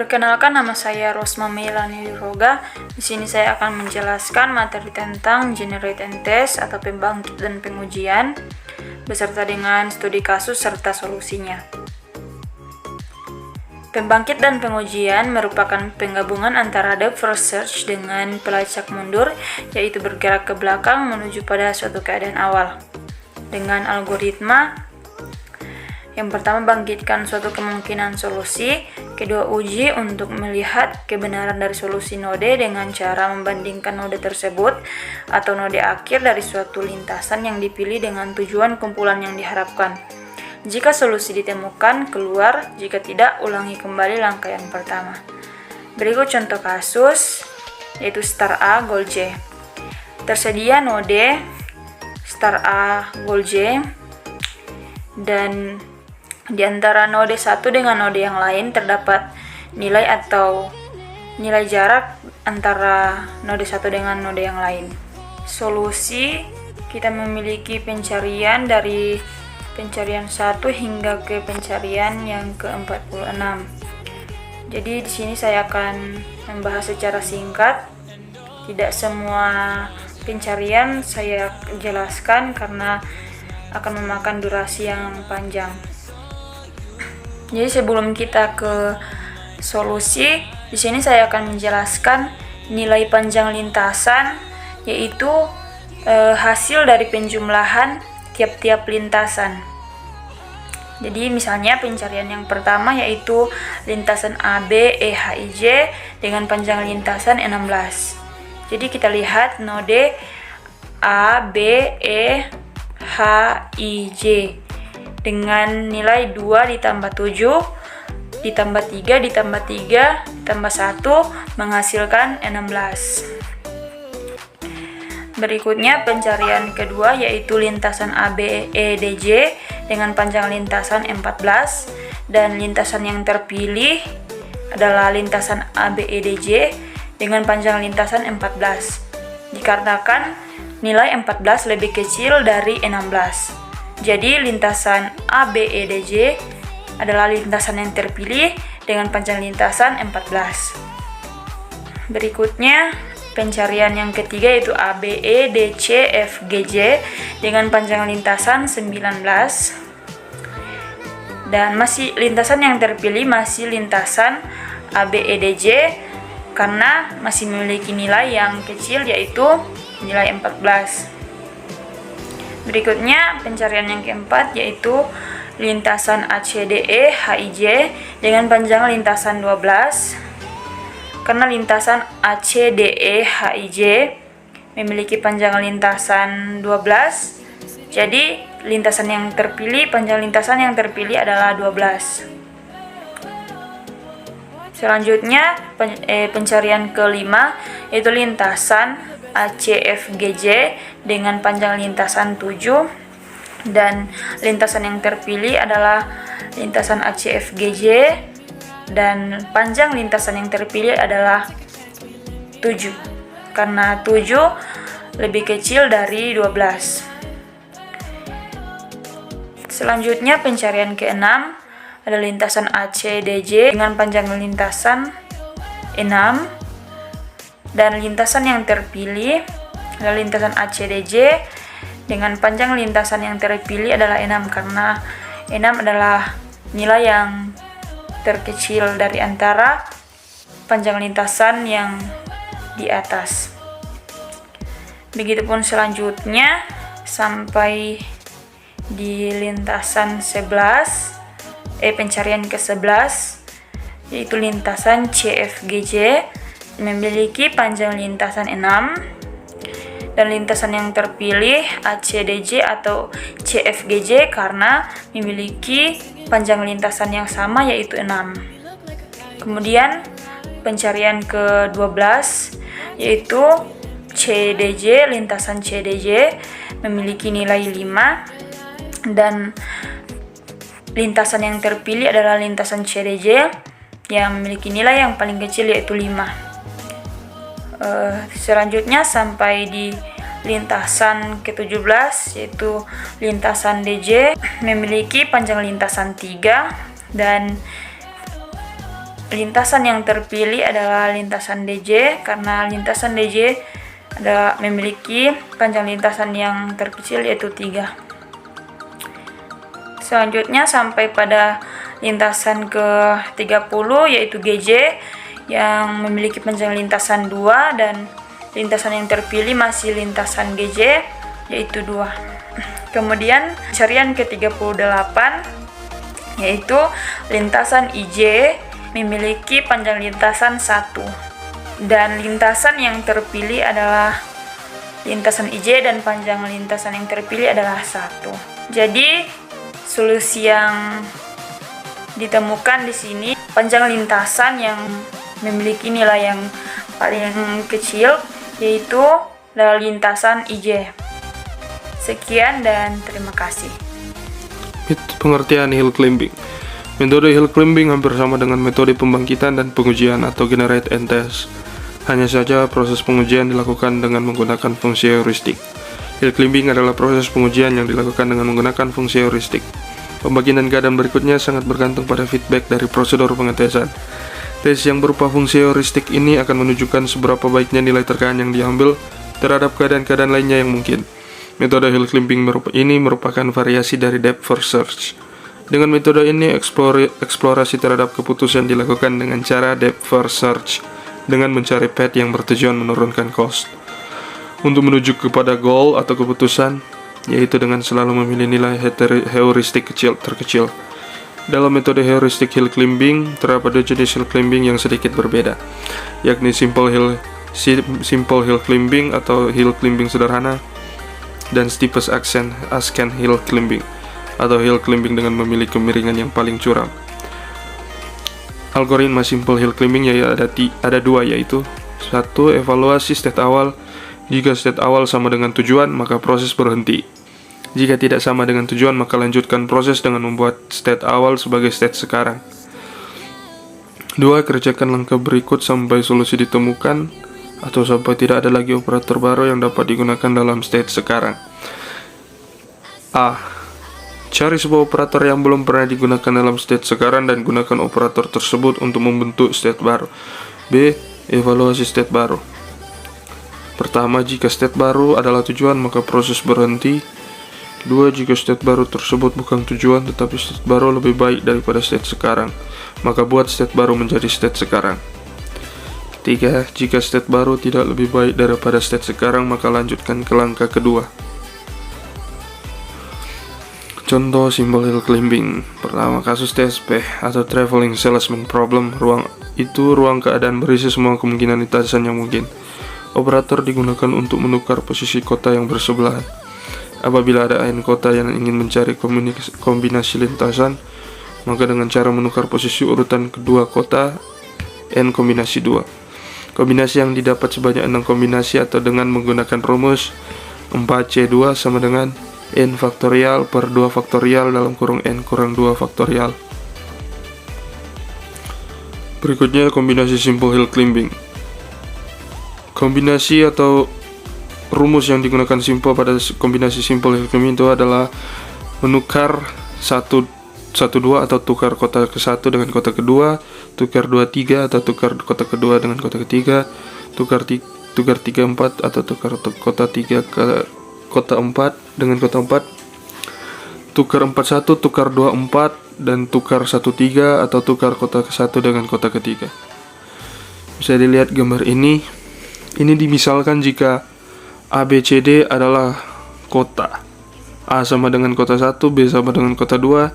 Perkenalkan, nama saya Rosma Melani Roga. Di sini saya akan menjelaskan materi tentang generate and test atau pembangkit dan pengujian beserta dengan studi kasus serta solusinya. Pembangkit dan pengujian merupakan penggabungan antara depth first search dengan pelacak mundur, yaitu bergerak ke belakang menuju pada suatu keadaan awal. Dengan algoritma yang pertama, bangkitkan suatu kemungkinan solusi. Kedua, uji untuk melihat kebenaran dari solusi node dengan cara membandingkan node tersebut atau node akhir dari suatu lintasan yang dipilih dengan tujuan kumpulan yang diharapkan. Jika solusi ditemukan, keluar. Jika tidak, ulangi kembali langkah yang pertama. Berikut contoh kasus, yaitu star A, goal J. Tersedia node star A, goal J, dan di antara node satu dengan node yang lain terdapat nilai atau nilai jarak antara node satu dengan node yang lain. Solusi, kita memiliki pencarian dari pencarian 1 hingga ke pencarian yang ke-46. Jadi di sini saya akan membahas secara singkat. Tidak semua pencarian saya jelaskan karena akan memakan durasi yang panjang. Jadi sebelum kita ke solusi, di sini saya akan menjelaskan nilai panjang lintasan, yaitu hasil dari penjumlahan tiap-tiap lintasan. Jadi misalnya pencarian yang pertama yaitu lintasan AB EHIJ dengan panjang lintasan 16. Jadi kita lihat node A, B, E, H, I, J dengan nilai 2 ditambah 7 ditambah 3 ditambah 3 ditambah 1 menghasilkan 16. Berikutnya pencarian kedua yaitu lintasan ABEDJ dengan panjang lintasan 14 dan lintasan yang terpilih adalah lintasan ABEDJ dengan panjang lintasan 14. Dikarenakan nilai 14 lebih kecil dari 16. Jadi lintasan ABEDJ adalah lintasan yang terpilih dengan panjang lintasan 14. Berikutnya pencarian yang ketiga yaitu ABEDCFGJ dengan panjang lintasan 19. Dan masih lintasan yang terpilih masih lintasan ABEDJ karena masih memiliki nilai yang kecil yaitu nilai 14. Berikutnya pencarian yang keempat yaitu lintasan ACDE HIJ dengan panjang lintasan 12. Karena lintasan ACDE HIJ memiliki panjang lintasan 12, jadi lintasan yang terpilih, panjang lintasan yang terpilih adalah 12. Selanjutnya pencarian kelima yaitu lintasan ACFGJ dengan panjang lintasan 7 dan lintasan yang terpilih adalah lintasan ACFGJ dan panjang lintasan yang terpilih adalah 7 karena 7 lebih kecil dari 12. Selanjutnya pencarian keenam ada lintasan ACDJ dengan panjang lintasan 6 dan lintasan yang terpilih adalah lintasan ACDJ dengan panjang lintasan yang terpilih adalah 6 karena 6 adalah nilai yang terkecil dari antara panjang lintasan yang di atas. Begitupun selanjutnya sampai di lintasan 11, pencarian ke-11 yaitu lintasan CFGJ memiliki panjang lintasan 6 dan lintasan yang terpilih ACDJ atau CFGJ karena memiliki panjang lintasan yang sama yaitu 6. Kemudian pencarian ke-12 yaitu CDJ, lintasan CDJ memiliki nilai 5 dan lintasan yang terpilih adalah lintasan CDJ yang memiliki nilai yang paling kecil yaitu 5. Selanjutnya sampai di lintasan ke-17 yaitu lintasan DJ memiliki panjang lintasan 3 dan lintasan yang terpilih adalah lintasan DJ, karena lintasan DJ memiliki panjang lintasan yang terkecil yaitu 3. Selanjutnya sampai pada lintasan ke-30 yaitu GJ yang memiliki panjang lintasan 2, dan lintasan yang terpilih masih lintasan GJ yaitu 2. Kemudian pencarian ke-38 yaitu lintasan IJ memiliki panjang lintasan 1. Dan lintasan yang terpilih adalah lintasan IJ dan panjang lintasan yang terpilih adalah 1. Jadi solusi yang ditemukan di sini, panjang lintasan yang memiliki nilai yang paling kecil yaitu adalah lintasan IJ. Sekian dan terima kasih. Pengertian hill climbing. Metode hill climbing hampir sama dengan metode pembangkitan dan pengujian atau generate and test. Hanya saja proses pengujian dilakukan dengan menggunakan fungsi heuristik. Hill climbing adalah proses pengujian yang dilakukan dengan menggunakan fungsi heuristik. Pembagian dan keadaan berikutnya sangat bergantung pada feedback dari prosedur pengetesan. Tes yang berupa fungsi heuristik ini akan menunjukkan seberapa baiknya nilai terkaan yang diambil terhadap keadaan-keadaan lainnya yang mungkin. Metode hill climbing ini merupakan variasi dari depth first search. Dengan metode ini, eksplorasi terhadap keputusan dilakukan dengan cara depth first search, dengan mencari path yang bertujuan menurunkan cost. Untuk menuju kepada goal atau keputusan, yaitu dengan selalu memilih nilai heuristik terkecil. Dalam metode heuristik hill climbing, terdapat 2 jenis hill climbing yang sedikit berbeda, yakni simple hill climbing atau hill climbing sederhana, dan steepest ascent hill climbing atau hill climbing dengan memiliki kemiringan yang paling curam. Algoritma simple hill climbing ada 2, yaitu 1. Evaluasi state awal. Jika state awal sama dengan tujuan, maka proses berhenti. Jika tidak sama dengan tujuan, maka lanjutkan proses dengan membuat state awal sebagai state sekarang. 2. Kerjakan langkah berikut sampai solusi ditemukan atau sampai tidak ada lagi operator baru yang dapat digunakan dalam state sekarang. A. Cari sebuah operator yang belum pernah digunakan dalam state sekarang dan gunakan operator tersebut untuk membentuk state baru. B. Evaluasi state baru. Pertama, jika state baru adalah tujuan, maka proses berhenti. 2. Jika state baru tersebut bukan tujuan, tetapi state baru lebih baik daripada state sekarang, maka buat state baru menjadi state sekarang. 3. Jika state baru tidak lebih baik daripada state sekarang, maka lanjutkan ke langkah kedua. Contoh simple hill climbing. Pertama, kasus TSP atau Traveling Salesman Problem. Ruang keadaan berisi semua kemungkinan lintasan yang mungkin. Operator digunakan untuk menukar posisi kota yang bersebelahan. Apabila ada n kota yang ingin mencari kombinasi lintasan, maka dengan cara menukar posisi urutan kedua kota n kombinasi 2. Kombinasi yang didapat sebanyak 6 kombinasi atau dengan menggunakan rumus 4C2 sama dengan n faktorial per 2 faktorial dalam kurung n kurang 2 faktorial. Berikutnya kombinasi simple hill climbing. Kombinasi atau rumus yang digunakan simple pada kombinasi simple hill climbing itu adalah menukar 1, 2 atau tukar kota ke-1 dengan kota kedua, tukar 2, 3 atau tukar kota kedua dengan kota ketiga, tukar 3, 4 atau tukar kota 3 ke kota 4 dengan kota 4, tukar 4, 1, tukar 2, 4, dan tukar 1, 3 atau tukar kota ke-1 dengan kota ketiga. Bisa dilihat gambar ini. Ini dimisalkan jika ABCD adalah kota. A sama dengan kota 1, B sama dengan kota 2,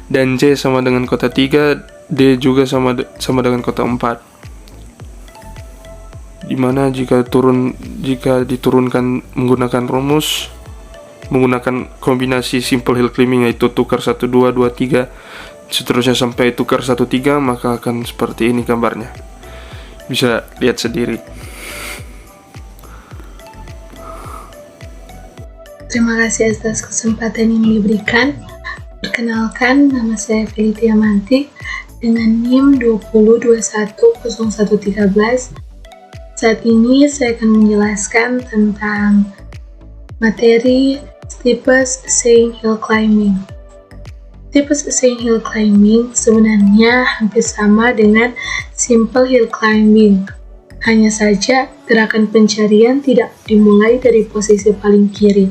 dan C sama dengan kota 3, D juga sama dengan kota 4. Dimana jika diturunkan menggunakan rumus, menggunakan kombinasi simple hill climbing yaitu tukar 1, 2, 2, 3 seterusnya sampai tukar 1, 3, maka akan seperti ini gambarnya. Bisa lihat sendiri. Terima kasih atas kesempatan yang diberikan. Perkenalkan, nama saya Felitia Manti dengan NIM 20210113. Saat ini saya akan menjelaskan tentang materi steepest ascent hill climbing. Tipe ascent hill climbing sebenarnya hampir sama dengan simple hill climbing. Hanya saja gerakan pencarian tidak dimulai dari posisi paling kiri.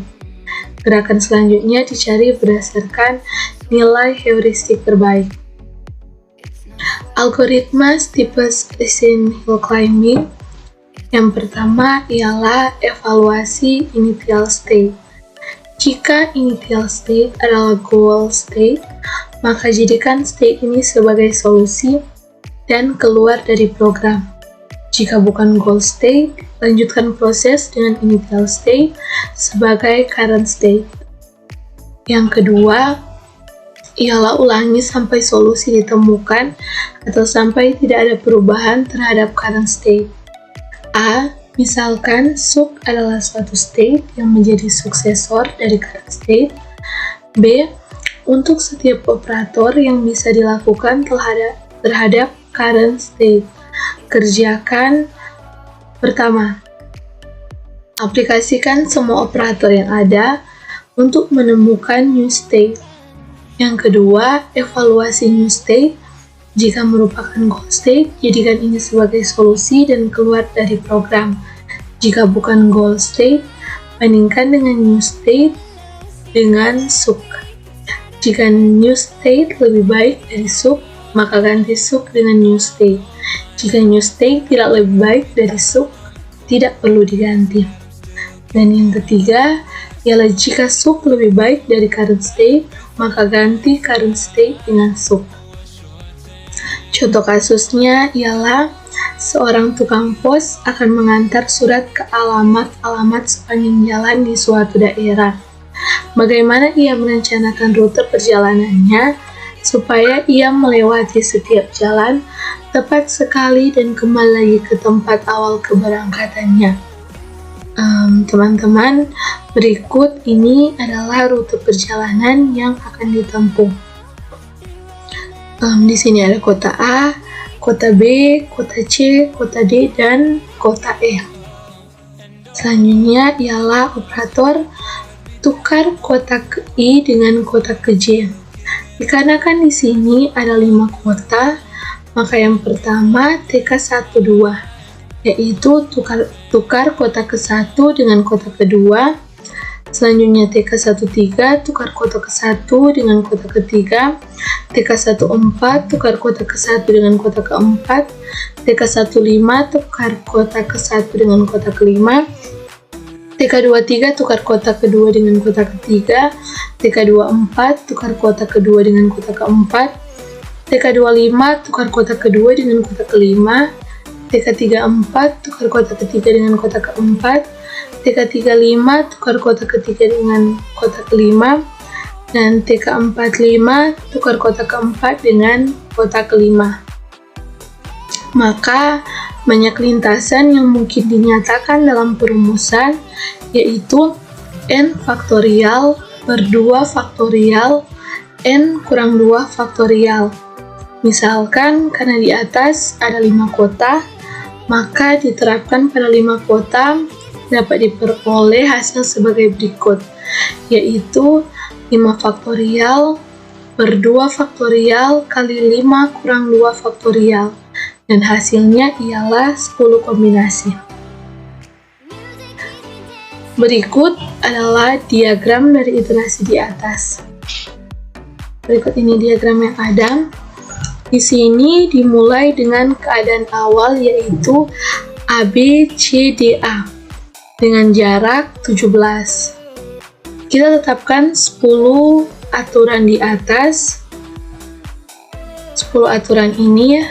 Gerakan selanjutnya dicari berdasarkan nilai heuristik terbaik. Algoritma tipe ascent hill climbing. Yang pertama ialah evaluasi initial state. Jika initial state adalah goal state, maka jadikan state ini sebagai solusi dan keluar dari program. Jika bukan goal state, lanjutkan proses dengan initial state sebagai current state. Yang kedua, ialah ulangi sampai solusi ditemukan atau sampai tidak ada perubahan terhadap current state. Misalkan suk adalah suatu state yang menjadi suksesor dari current state. B. Untuk setiap operator yang bisa dilakukan terhadap current state, kerjakan pertama. Aplikasikan semua operator yang ada untuk menemukan new state. Yang kedua, evaluasi new state. Jika merupakan goal state, jadikan ini sebagai solusi dan keluar dari program. Jika bukan goal state, bandingkan dengan new state dengan suk. Jika new state lebih baik dari suk, maka ganti suk dengan new state. Jika new state tidak lebih baik dari suk, tidak perlu diganti. Dan yang ketiga, ialah jika suk lebih baik dari current state, maka ganti current state dengan suk. Contoh kasusnya ialah seorang tukang pos akan mengantar surat ke alamat-alamat sepanjang jalan di suatu daerah. Bagaimana ia merencanakan rute perjalanannya supaya ia melewati setiap jalan tepat sekali dan kembali lagi ke tempat awal keberangkatannya. Teman-teman, berikut ini adalah rute perjalanan yang akan ditempuh. Di sini ada kota A, kota B, kota C, kota D, dan kota E. Selanjutnya ialah operator tukar kotak I dengan kotak J. Dikarenakan di sini ada 5 kota, maka yang pertama TK12, yaitu tukar kotak ke-1 dengan kotak kedua. Selanjutnya TK13 tukar kotak ke-1 dengan kotak ketiga, TK14 tukar kotak ke-1 dengan kotak keempat, TK15 tukar kotak ke-1 dengan kotak kelima, TK23 tukar kotak kedua dengan kotak ketiga, TK24 tukar kotak kedua dengan kotak keempat, TK25 tukar kotak kedua dengan kotak kelima, TK34 tukar kotak ketiga dengan kotak keempat, TK35 tukar kotak ketiga dengan kotak kelima, dan TK45 tukar kotak keempat dengan kotak kelima. Maka banyak lintasan yang mungkin dinyatakan dalam perumusan, yaitu n faktorial per 2 faktorial n kurang 2 faktorial. Misalkan karena di atas ada 5 kota, maka diterapkan pada 5 kota dapat diperoleh hasil sebagai berikut, yaitu 5 faktorial per 2 faktorial kali 5 kurang 2 faktorial, dan hasilnya ialah 10 kombinasi. Berikut adalah diagram dari iterasi di atas. Berikut ini diagram yang ada. Di sini dimulai dengan keadaan awal, yaitu ABCDA dengan jarak 17. Kita tetapkan 10 aturan di atas. 10 aturan ini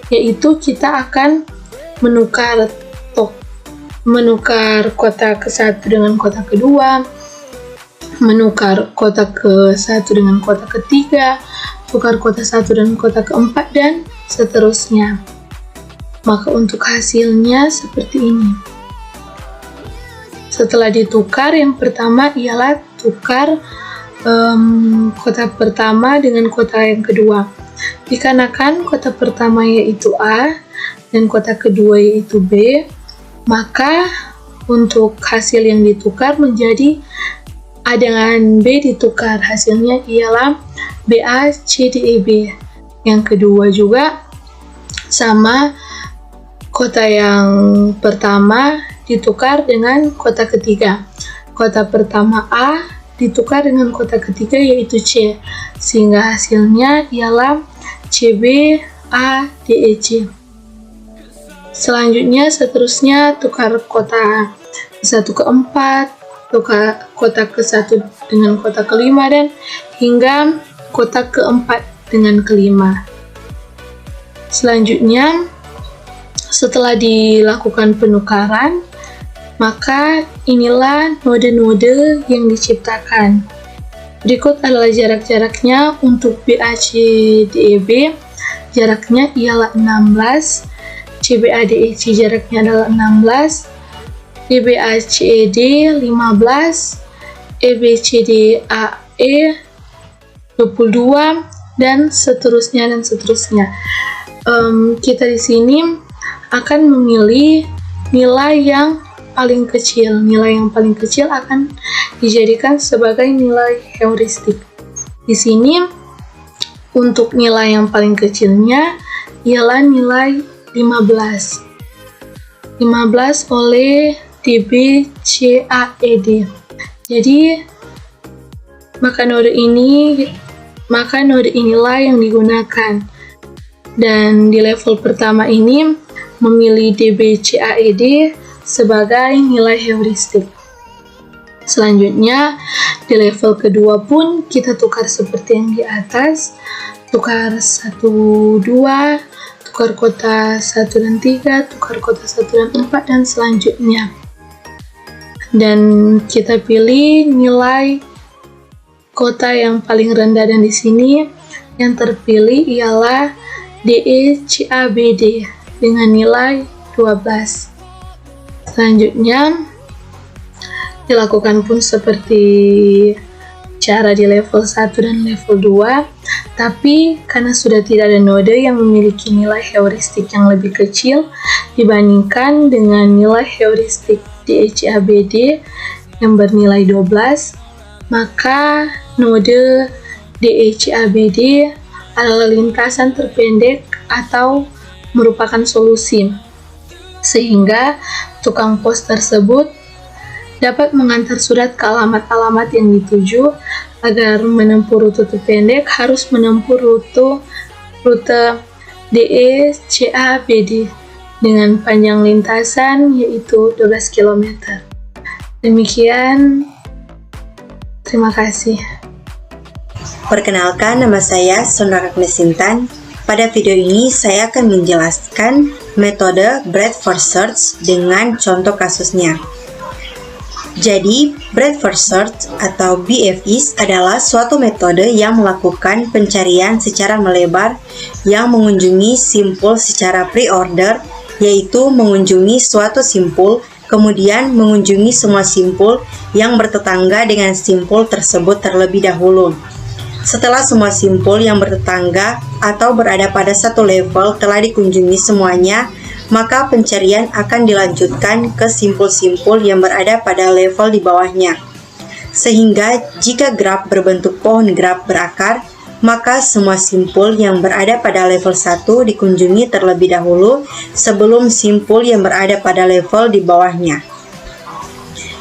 yaitu kita akan menukar kotak ke-1 dengan kotak kedua, menukar kotak ke-1 dengan kotak ketiga, tukar kotak 1 dan kotak keempat, dan seterusnya. Maka untuk hasilnya seperti ini. Setelah ditukar, yang pertama ialah tukar kotak pertama dengan kotak yang kedua. Dikarenakan kotak pertama yaitu A dan kotak kedua yaitu B, maka untuk hasil yang ditukar menjadi A dengan B ditukar, hasilnya ialah BA CDEB. Yang kedua juga sama, kota yang pertama ditukar dengan kota ketiga. Kota pertama A ditukar dengan kota ketiga yaitu C, sehingga hasilnya ialah CB A DEC. Seterusnya tukar kota ke-1 ke 4, tukar kota ke-1 dengan kota ke-5, dan hingga kota ke-4 dengan ke-5. Selanjutnya, setelah dilakukan penukaran, maka inilah node-node yang diciptakan. Berikut adalah jarak-jaraknya untuk BACDEB. Jaraknya ialah 16, CBADEC jaraknya adalah 16, DBACED 15, EBCDAE 22, dan seterusnya. Kita di sini akan memilih nilai yang paling kecil. Nilai yang paling kecil akan dijadikan sebagai nilai heuristik. Di sini untuk nilai yang paling kecilnya ialah nilai 15. 15 oleh DBCAED. Jadi maka node inilah yang digunakan. Dan di level pertama ini memilih DBCAED sebagai nilai heuristik. Selanjutnya di level kedua pun kita tukar seperti yang di atas, tukar 1, 2, tukar kota 1 dan 3, tukar kota 1 dan 4, dan selanjutnya. Dan kita pilih nilai kota yang paling rendah, dan di sini yang terpilih ialah DECABD dengan nilai 12. Selanjutnya dilakukan pun seperti cara di level 1 dan level 2, tapi karena sudah tidak ada node yang memiliki nilai heuristik yang lebih kecil dibandingkan dengan nilai heuristik DECABD yang bernilai 12, maka node DECABD adalah lintasan terpendek atau merupakan solusi, sehingga tukang pos tersebut dapat mengantar surat ke alamat-alamat yang dituju. Agar menempuh rute terpendek harus menempuh rute DECABD dengan panjang lintasan yaitu 12 km. Demikian, terima kasih. Perkenalkan, nama saya Sondra Agnesintan. Pada video ini saya akan menjelaskan metode breadth first search dengan contoh kasusnya. Jadi, breadth first search atau BFS adalah suatu metode yang melakukan pencarian secara melebar yang mengunjungi simpul secara pre-order, yaitu mengunjungi suatu simpul, kemudian mengunjungi semua simpul yang bertetangga dengan simpul tersebut terlebih dahulu. Setelah semua simpul yang bertetangga atau berada pada satu level telah dikunjungi semuanya, maka pencarian akan dilanjutkan ke simpul-simpul yang berada pada level di bawahnya. Sehingga jika graf berbentuk pohon graf berakar, maka semua simpul yang berada pada level 1 dikunjungi terlebih dahulu sebelum simpul yang berada pada level di bawahnya.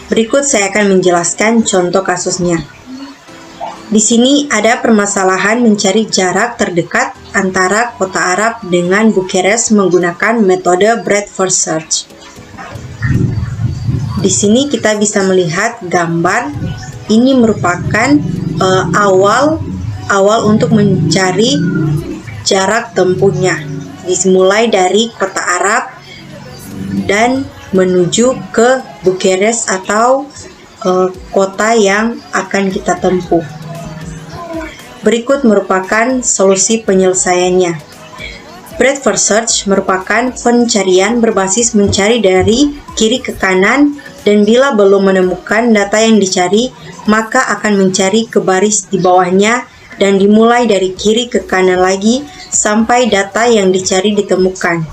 Berikut saya akan menjelaskan contoh kasusnya. Di sini ada permasalahan mencari jarak terdekat antara kota Arab dengan Bukares menggunakan metode breadth first search. Di sini kita bisa melihat gambar. Ini merupakan awal untuk mencari jarak tempuhnya. Dimulai dari kota Arab dan menuju ke Bukares atau kota yang akan kita tempuh. Berikut merupakan solusi penyelesaiannya. Breadth first search merupakan pencarian berbasis mencari dari kiri ke kanan, dan bila belum menemukan data yang dicari, maka akan mencari ke baris di bawahnya dan dimulai dari kiri ke kanan lagi sampai data yang dicari ditemukan.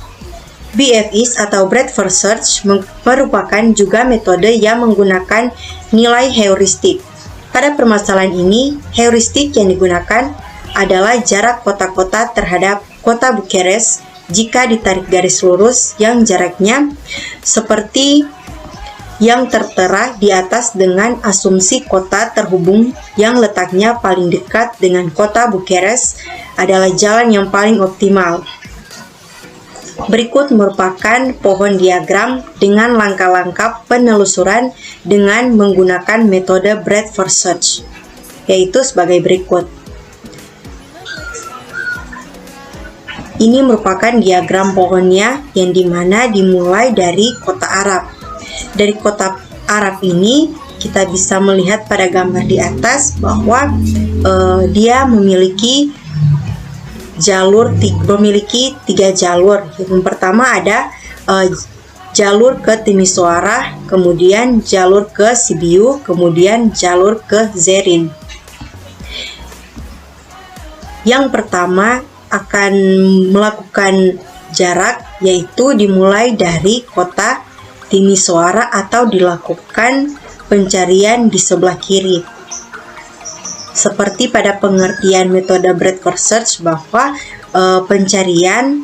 BFS atau breadth first search merupakan juga metode yang menggunakan nilai heuristik. Pada permasalahan ini, heuristik yang digunakan adalah jarak kota-kota terhadap kota Bukares jika ditarik garis lurus yang jaraknya seperti yang tertera di atas dengan asumsi kota terhubung yang letaknya paling dekat dengan kota Bukares adalah jalan yang paling optimal. Berikut merupakan pohon diagram dengan langkah-langkah penelusuran dengan menggunakan metode breadth first search, yaitu sebagai berikut. Ini merupakan diagram pohonnya yang dimana dimulai dari kota Arab. Dari kota Arab ini kita bisa melihat pada gambar di atas bahwa dia memiliki tiga jalur. Yang pertama ada jalur ke Timisoara, kemudian jalur ke Sibiu, kemudian jalur ke Zerin. Yang pertama akan melakukan jarak, yaitu dimulai dari kota Timisoara atau dilakukan pencarian di sebelah kiri. Seperti pada pengertian metode breadth first search bahwa pencarian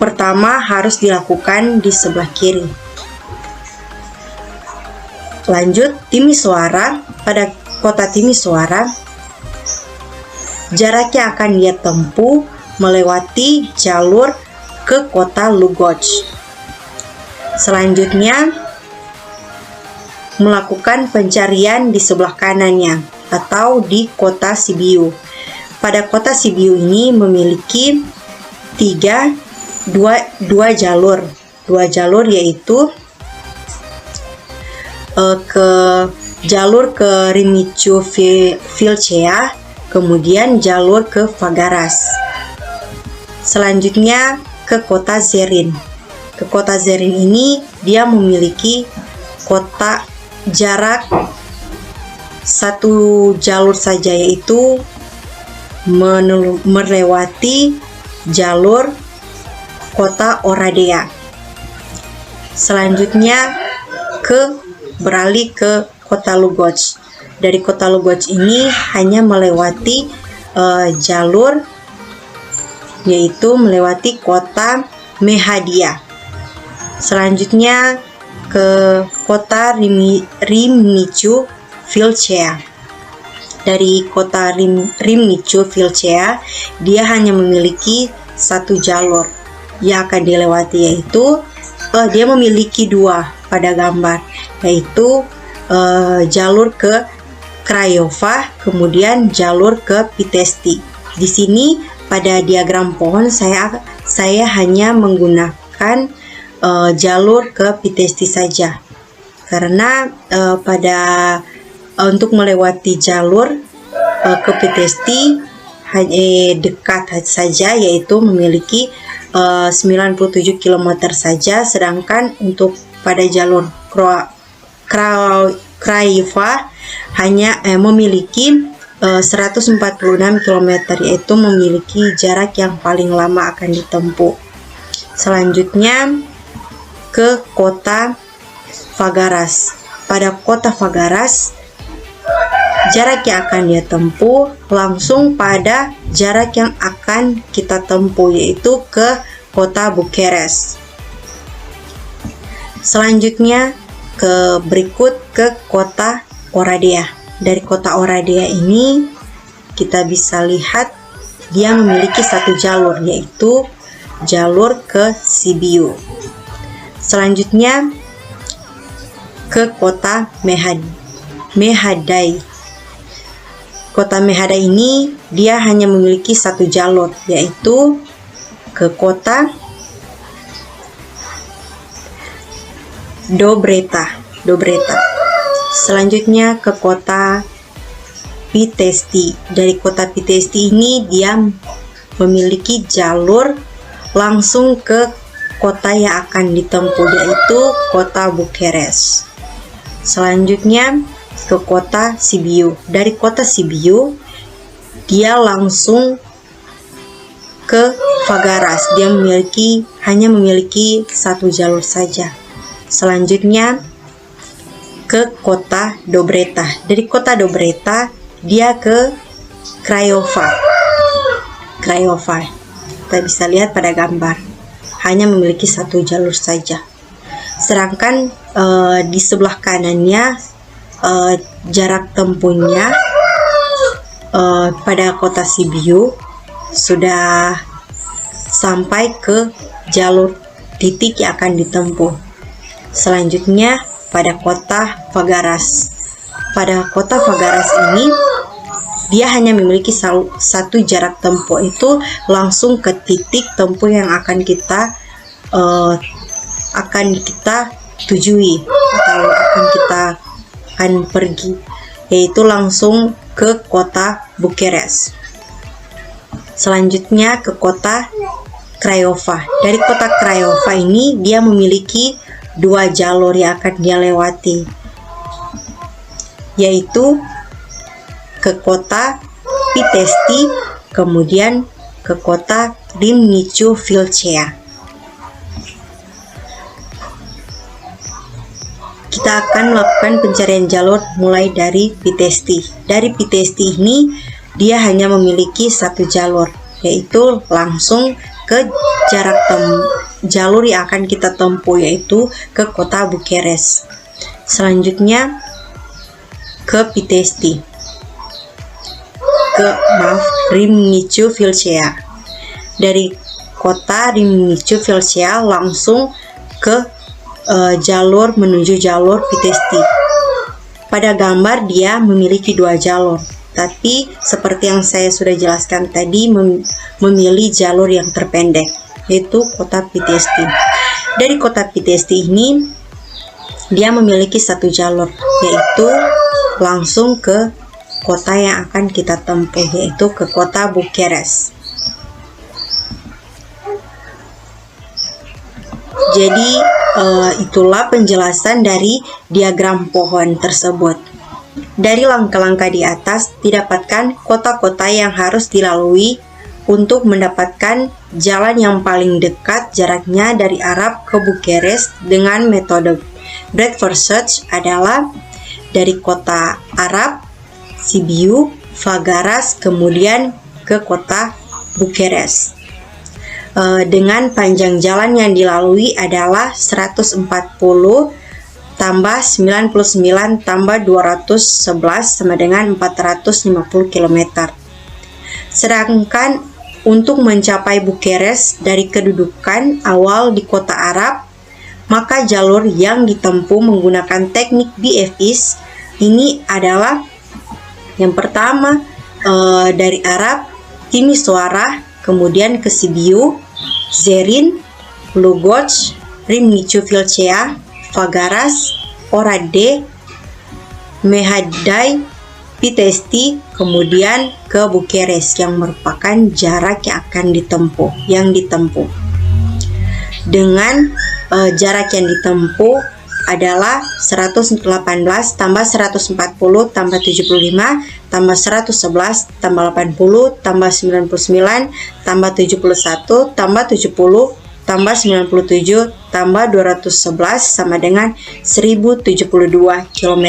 pertama harus dilakukan di sebelah kiri. Lanjut, Timisoara. Pada kota Timisoara, jaraknya akan dia tempuh melewati jalur ke kota Lugoj. Selanjutnya, melakukan pencarian di sebelah kanannya atau di kota Sibiu. Pada kota Sibiu ini memiliki dua jalur, yaitu jalur ke Rimicu Vilcea, kemudian jalur ke Fagaras. Selanjutnya ke kota Zerin. Ke kota Zerin ini dia memiliki jarak satu jalur saja, yaitu melewati jalur kota Oradea. Selanjutnya beralih ke kota Lugoj. Dari kota Lugoj ini hanya melewati jalur, yaitu melewati kota Mehadia. Selanjutnya ke kota Rimicu Vilcea. Dari kota Rimicu Vilcea, dia hanya memiliki satu jalur yang akan dilewati, yaitu dia memiliki dua pada gambar, yaitu jalur ke Craiova, kemudian jalur ke Pitesti. Di sini pada diagram pohon saya hanya menggunakan jalur ke Pitesti saja, karena untuk melewati jalur ke Pitesti hanya dekat saja, yaitu memiliki 97 km saja, sedangkan untuk pada jalur Craiova hanya memiliki 146 km, yaitu memiliki jarak yang paling lama akan ditempuh. Selanjutnya ke kota Fagaras. Pada kota Fagaras, jarak yang akan dia tempuh langsung pada jarak yang akan kita tempuh, yaitu ke kota Bukares. Selanjutnya ke kota Oradea. Dari kota Oradea ini kita bisa lihat dia memiliki satu jalur, yaitu jalur ke Sibiu. Selanjutnya ke kota Mehadai. Kota Mehadai ini dia hanya memiliki satu jalur, yaitu ke kota Dobreta. Selanjutnya ke kota Pitesti. Dari kota Pitesti ini dia memiliki jalur langsung ke kota yang akan ditempuh, yaitu kota Bukares. Selanjutnya ke kota Sibiu. Dari kota Sibiu dia langsung ke Fagaras. Dia hanya memiliki satu jalur saja. Selanjutnya ke kota Dobreta. Dari kota Dobreta dia ke Craiova. Kita bisa lihat pada gambar, hanya memiliki satu jalur saja. Sedangkan di sebelah kanannya jarak tempuhnya pada kota Sibiu sudah sampai ke jalur titik yang akan ditempuh. Selanjutnya pada kota Fagaras. Pada kota Fagaras ini dia hanya memiliki satu jarak tempuh, itu langsung ke titik tempuh yang akan kita tujui atau akan pergi, yaitu langsung ke kota Bucharest. Selanjutnya ke kota Craiova. Dari kota Craiova ini dia memiliki dua jalur yang akan dia lewati, yaitu ke kota Pitești, kemudian ke kota Râmnicu-Vâlcea. Kita akan melakukan pencarian jalur mulai dari Pitești. Dari Pitești ini dia hanya memiliki satu jalur, yaitu langsung ke jalur yang akan kita tempuh, yaitu ke kota Bucharest. Selanjutnya ke Pitești, Râmnicu-Vâlcea. Dari kota Râmnicu-Vâlcea langsung ke jalur menuju jalur Pitești. Pada gambar dia memiliki dua jalur, tapi seperti yang saya sudah jelaskan tadi, memilih jalur yang terpendek, yaitu kota Pitești. Dari kota Pitești ini dia memiliki satu jalur, yaitu langsung ke kota yang akan kita tempuh, yaitu ke kota Bucharest. Jadi itulah penjelasan dari diagram pohon tersebut. Dari langkah-langkah di atas didapatkan kota-kota yang harus dilalui untuk mendapatkan jalan yang paling dekat jaraknya dari Arab ke Bucharest dengan metode Bradford Search adalah dari kota Arab, Sibiu, Fagaras, kemudian ke kota Bucharest. Dengan panjang jalan yang dilalui adalah 140 tambah 99 tambah 211 sama dengan 450 km. Sedangkan untuk mencapai Bucharest dari kedudukan awal di kota Arab, maka jalur yang ditempuh menggunakan teknik BFIS ini adalah yang pertama dari Arab, Timișoara, kemudian ke Sibiu, Zerin, Lugoș, Râmnicu-Vâlcea, Fagaras, Oradea, Mehedai, Pitești, kemudian ke Bucharest yang merupakan jarak yang ditempuh. Dengan jarak yang ditempuh adalah 118 tambah 140 tambah 75 tambah 111 tambah 80 tambah 99 tambah 71 tambah 70 tambah 97 tambah 211 sama dengan 1072 km.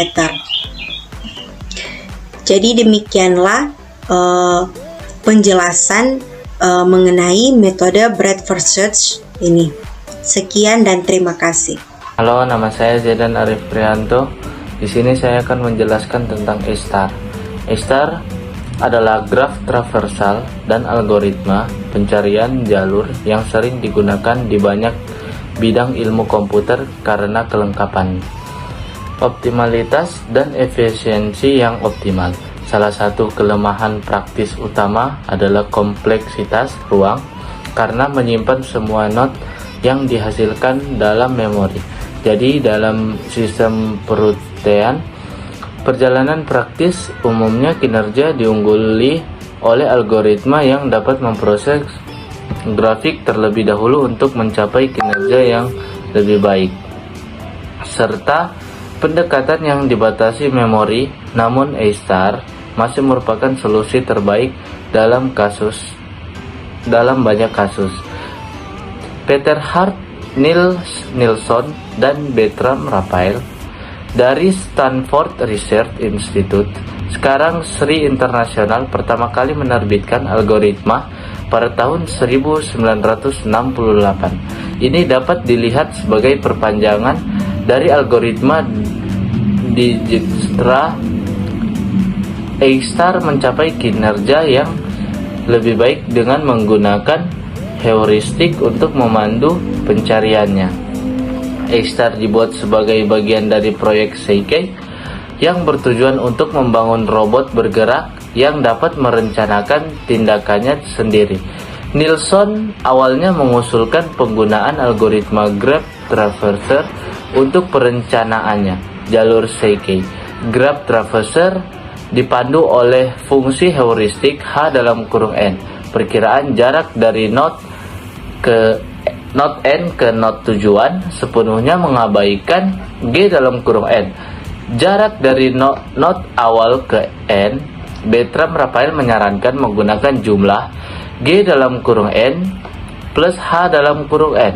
Jadi demikianlah penjelasan mengenai metode Bradford Search ini. Sekian dan terima kasih. Halo, nama saya Zedan Arif Prianto. Di sini saya akan menjelaskan tentang A-star. A-star adalah graf traversal dan algoritma pencarian jalur yang sering digunakan di banyak bidang ilmu komputer karena kelengkapan, optimalitas, dan efisiensi yang optimal. Salah satu kelemahan praktis utama adalah kompleksitas ruang karena menyimpan semua not yang dihasilkan dalam memori. Jadi dalam sistem perutian, perjalanan praktis umumnya kinerja diungguli oleh algoritma yang dapat memproses grafik terlebih dahulu untuk mencapai kinerja yang lebih baik, serta pendekatan yang dibatasi memori. Namun A-star masih merupakan solusi terbaik dalam banyak kasus. Peter Hart, Niels Nilsson, dan Bertram Raphael Dari Stanford Research Institute, sekarang Sri International pertama kali menerbitkan algoritma pada tahun 1968. Ini dapat dilihat sebagai perpanjangan dari algoritma Dijkstra. A-star mencapai kinerja yang lebih baik dengan menggunakan heuristik untuk memandu pencariannya. A-star dibuat sebagai bagian dari proyek Seikei yang bertujuan untuk membangun robot bergerak yang dapat merencanakan tindakannya sendiri. Nilsson awalnya mengusulkan penggunaan algoritma Graph Traverser untuk perencanaannya jalur Seikei. Graph Traverser dipandu oleh fungsi heuristik H(n), perkiraan jarak dari node n ke node tujuan sepenuhnya mengabaikan G(n), jarak dari node awal ke n. Bertram Raphael menyarankan menggunakan jumlah G(n) plus H(n).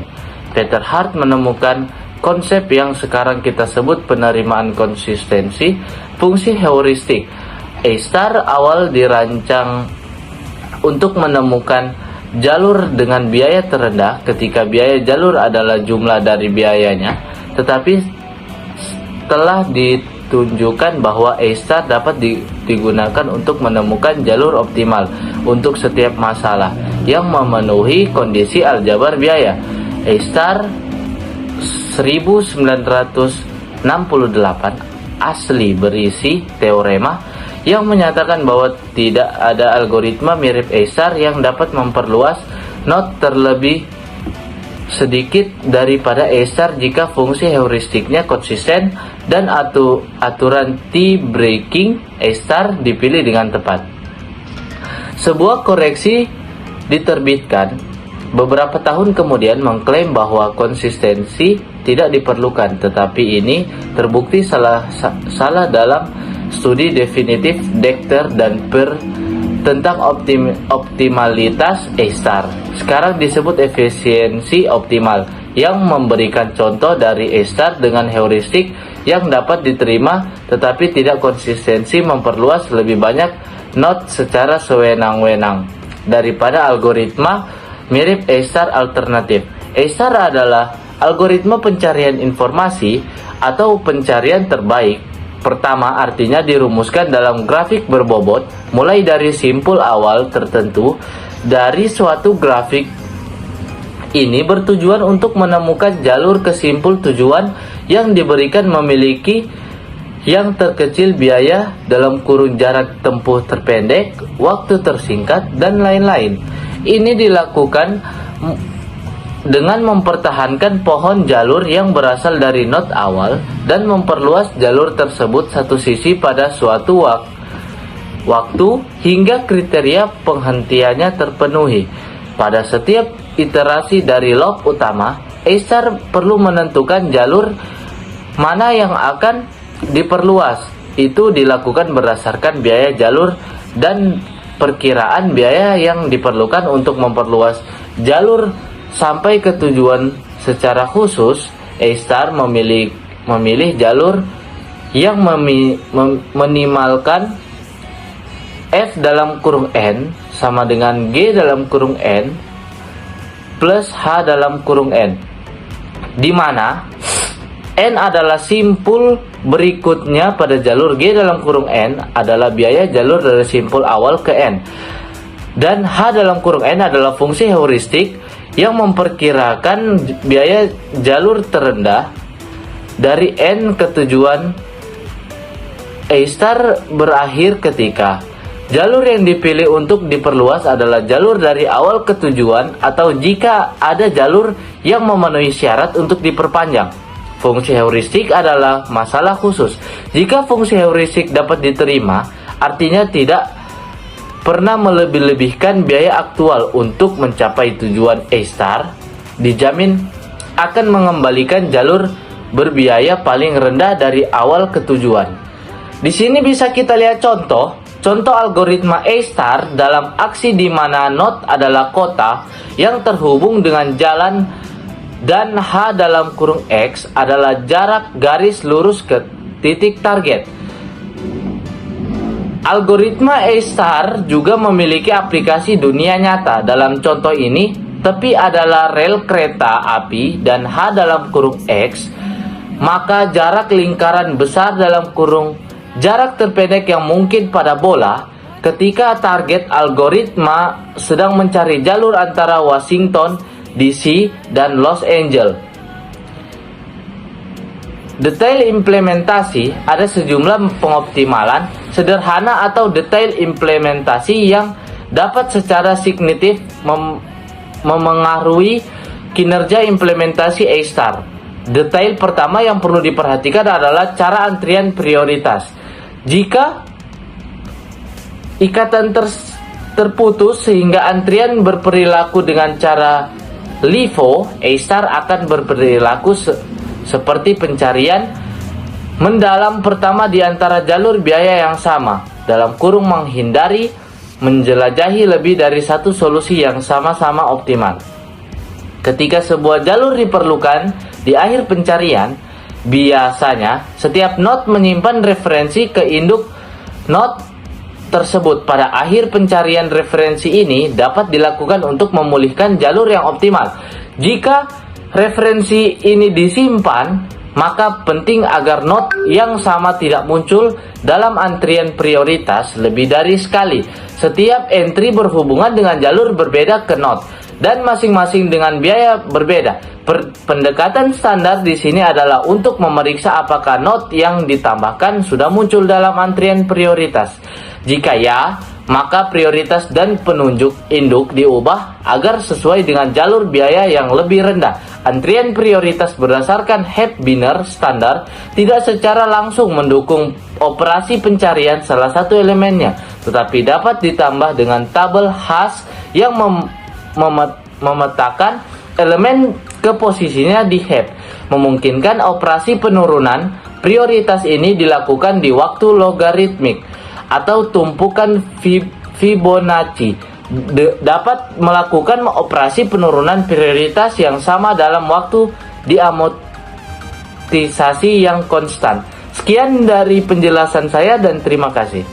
Peter Hart menemukan konsep yang sekarang kita sebut penerimaan konsistensi fungsi heuristik. A-star awal dirancang untuk menemukan jalur dengan biaya terendah ketika biaya jalur adalah jumlah dari biayanya, tetapi telah ditunjukkan bahwa A-star dapat digunakan untuk menemukan jalur optimal untuk setiap masalah yang memenuhi kondisi aljabar biaya. A-star 1968 asli berisi teorema yang menyatakan bahwa tidak ada algoritma mirip A-star yang dapat memperluas node terlebih sedikit daripada A-star jika fungsi heuristiknya konsisten dan aturan T-breaking A-star dipilih dengan tepat. Sebuah koreksi diterbitkan beberapa tahun kemudian mengklaim bahwa konsistensi tidak diperlukan, tetapi ini terbukti salah dalam studi definitif Dekter dan Per tentang optimalitas A-star. Sekarang disebut efisiensi optimal, yang memberikan contoh dari A-star dengan heuristik yang dapat diterima tetapi tidak konsistensi memperluas lebih banyak node secara sewenang-wenang daripada algoritma mirip A-star alternatif. A-star adalah algoritma pencarian informasi atau pencarian terbaik. Pertama, artinya dirumuskan dalam grafik berbobot mulai dari simpul awal tertentu. Dari suatu grafik ini bertujuan untuk menemukan jalur ke simpul tujuan yang diberikan memiliki yang terkecil biaya (jarak tempuh terpendek, waktu tersingkat, dan lain-lain). Ini dilakukan dengan mempertahankan pohon jalur yang berasal dari node awal dan memperluas jalur tersebut satu sisi pada suatu waktu hingga kriteria penghentiannya terpenuhi. Pada setiap iterasi dari loop utama, A-star perlu menentukan jalur mana yang akan diperluas. Itu dilakukan berdasarkan biaya jalur dan perkiraan biaya yang diperlukan untuk memperluas jalur sampai ke tujuan. Secara khusus, A-star memilih jalur yang meminimalkan F(n) sama dengan G(n) plus H(n), di mana N adalah simpul berikutnya pada jalur, G(n) adalah biaya jalur dari simpul awal ke N, dan H(n) adalah fungsi heuristik yang memperkirakan biaya jalur terendah dari N ke tujuan. A-star berakhir ketika jalur yang dipilih untuk diperluas adalah jalur dari awal ke tujuan, atau jika ada jalur yang memenuhi syarat untuk diperpanjang. Fungsi heuristik adalah masalah khusus. Jika fungsi heuristik dapat diterima, artinya tidak pernah melebih-lebihkan biaya aktual untuk mencapai tujuan. A-star dijamin akan mengembalikan jalur berbiaya paling rendah dari awal ke tujuan. Di sini bisa kita lihat contoh algoritma A-star dalam aksi di mana node adalah kota yang terhubung dengan jalan dan H(x) adalah jarak garis lurus titik target. Algoritma A-star juga memiliki aplikasi dunia nyata. Dalam contoh ini, tepi adalah rel kereta api dan H dalam kurung X, maka jarak lingkaran besar dalam kurung jarak terpendek yang mungkin pada bola ketika target algoritma sedang mencari jalur antara Washington DC dan Los Angeles. Detail implementasi, ada sejumlah pengoptimalan sederhana atau detail implementasi yang dapat secara signifikan memengaruhi kinerja implementasi A-star. Detail pertama yang perlu diperhatikan adalah cara antrian prioritas. Jika ikatan terputus sehingga antrian berperilaku dengan cara LIFO, A-star akan berperilaku seperti pencarian mendalam pertama di antara jalur biaya yang sama, dalam kurung menghindari menjelajahi lebih dari satu solusi yang sama-sama optimal. Ketika sebuah jalur diperlukan di akhir pencarian, biasanya setiap node menyimpan referensi ke induk node tersebut. Pada akhir pencarian, referensi ini dapat dilakukan untuk memulihkan jalur yang optimal. Jika referensi ini disimpan, maka penting agar node yang sama tidak muncul dalam antrian prioritas lebih dari sekali. Setiap entry berhubungan dengan jalur berbeda ke node dan masing-masing dengan biaya berbeda. Pendekatan standar di sini adalah untuk memeriksa apakah node yang ditambahkan sudah muncul dalam antrian prioritas. Jika ya, maka prioritas dan penunjuk induk diubah agar sesuai dengan jalur biaya yang lebih rendah. Antrian prioritas berdasarkan Hep-Biner standar tidak secara langsung mendukung operasi pencarian salah satu elemennya, tetapi dapat ditambah dengan tabel khas yang memetakan elemen ke posisinya di Hep, memungkinkan operasi penurunan prioritas ini dilakukan di waktu logaritmik atau tumpukan Fibonacci. Dapat melakukan operasi penurunan prioritas yang sama dalam waktu diamortisasi yang konstan. Sekian dari penjelasan saya dan terima kasih.